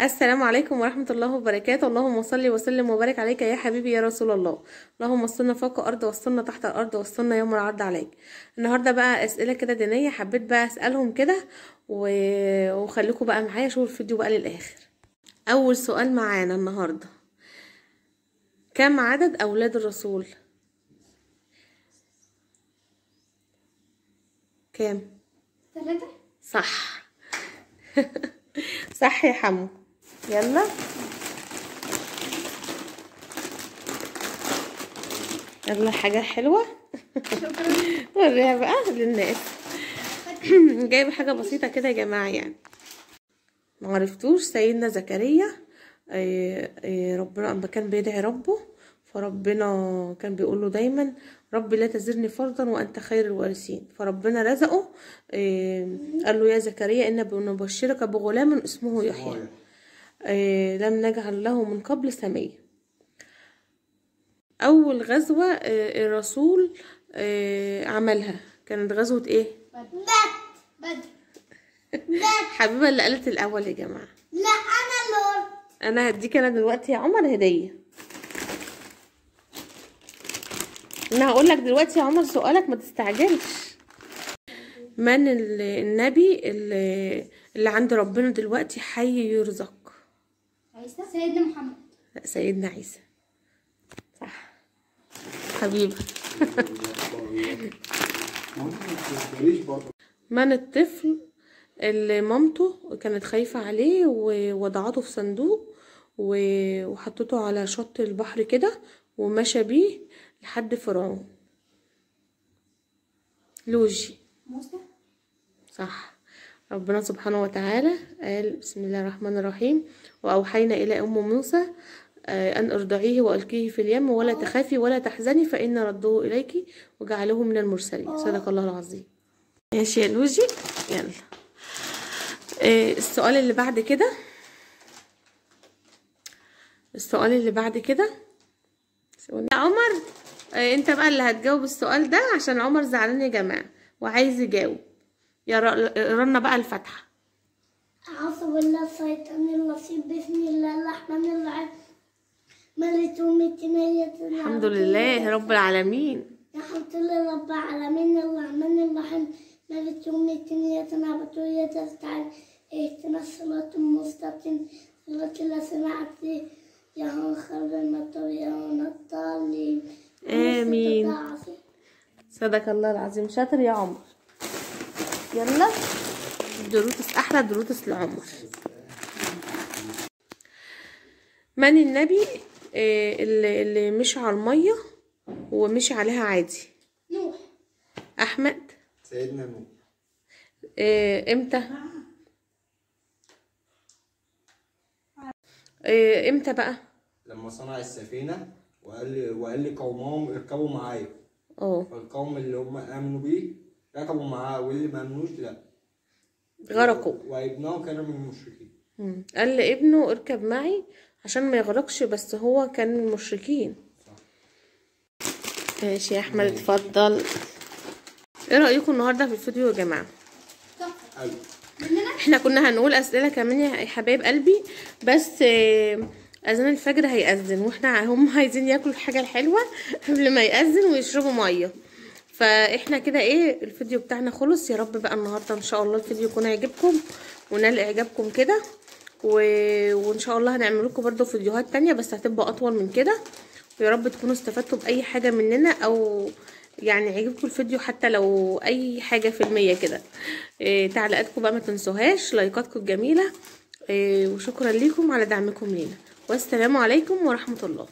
السلام عليكم ورحمة الله وبركاته. اللهم صل وسلم وبارك عليك يا حبيبي يا رسول الله. اللهم وصلنا فوق الأرض وصلنا تحت الأرض وصلنا يوم العرض عليك. النهاردة بقى أسئلة كده دينية، حبيت بقى أسألهم كده وخليكم بقى معايا، شوفوا الفيديو بقى للآخر. أول سؤال معانا النهاردة، كم عدد أولاد الرسول؟ كام؟ 3. صح. صح يا حمو. يلا يلا حاجة حلوة. شكرا. وريها بقى للناس. جايبة حاجة بسيطة كده يا جماعة، يعني معرفتوش سيدنا زكريا ربنا اما كان بيدعي ربه، فربنا كان بيقول له دايما ربي لا تذرني فردا وانت خير الوارثين، فربنا رزقه. قال له يا زكريا ان نبشرك بغلام اسمه يحيى لم نجعل له من قبل سميا. اول غزوة الرسول عملها كانت غزوة ايه؟ بدر. حبيبة اللي قالت الاول يا جماعة. لا انا اللي قلت. انا هديك انا دلوقتي يا عمر هدية. انا هقول لك دلوقتي يا عمر سؤالك، ما تستعجلش. من النبي اللي عند ربنا دلوقتي حي يرزق؟ عيسى. سيدنا محمد. لا، سيدنا عيسى. صح حبيبي. من الطفل اللي مامته كانت خايفة عليه ووضعته في صندوق وحطته على شط البحر كده ومشى بيه لحد فرعون؟ لوجي. موسى. صح. ربنا سبحانه وتعالى قال بسم الله الرحمن الرحيم وأوحينا إلى أم موسى أن ارضعيه وألقيه في اليم ولا تخافي ولا تحزني فإن ردوه إليك وجعله من المرسلين. صدق الله العظيم. ماشي يا لوجي. يلا السؤال اللي بعد كده يا عمر، انت بقى اللي هتجاوب السؤال ده عشان عمر زعلان يا جماعة وعايز يجاوب. يا رنا بقى الفاتحة. أعوذ بالله الشيطان الرجيم، بسم الله الرحمن الرحيم، ملك يوم الدين. الحمد لله رب العالمين. الحمد لله رب العالمين الرحمن الرحيم ملك يوم الدين، إياك نعبد وإياك نستعين اهدنا الصراط المستقيم صراط الذين أنعمت عليهم غير المغضوب عليهم ولا الضالين. آمين. صدق الله العظيم. شاطر يا عمر. يلا دروس، أحلى دروس لعمر. من النبي اللي مشي على المية ومشي عليها عادي؟ نوح. أحمد. سيدنا نوح. امتى؟ امتى بقى؟ لما صنع السفينة وقال لقومهم اركبوا معايا. فالقوم اللي هم آمنوا بيه ركبوا معاه واللي ما آمنوش لا غرقوا. وابنهم كانوا من المشركين. قال لابنه اركب معي عشان ما يغرقش، بس هو كان من المشركين. صح. ماشي يا احمد اتفضل. ايه رايكم النهارده في الفيديو يا جماعه؟ أيوة. احنا كنا هنقول اسئله كمان يا حبايب قلبي، بس اذان الفجر هيأذن واحنا هم عايزين ياكلوا الحاجه الحلوه قبل ما يأذن ويشربوا ميه، فاحنا كده ايه الفيديو بتاعنا خلص. يا رب بقى النهارده ان شاء الله الفيديو يكون عجبكم ونال اعجابكم كده، وان شاء الله هنعمل لكم برده فيديوهات تانية بس هتبقى اطول من كده. ويا رب تكونوا استفدتوا باي حاجه مننا او يعني عجبكم الفيديو حتى لو اي حاجه في المية كده. تعليقاتكم بقى ما تنسوهاش، لايكاتكم الجميله. وشكرا لكم على دعمكم لينا، والسلام عليكم ورحمه الله.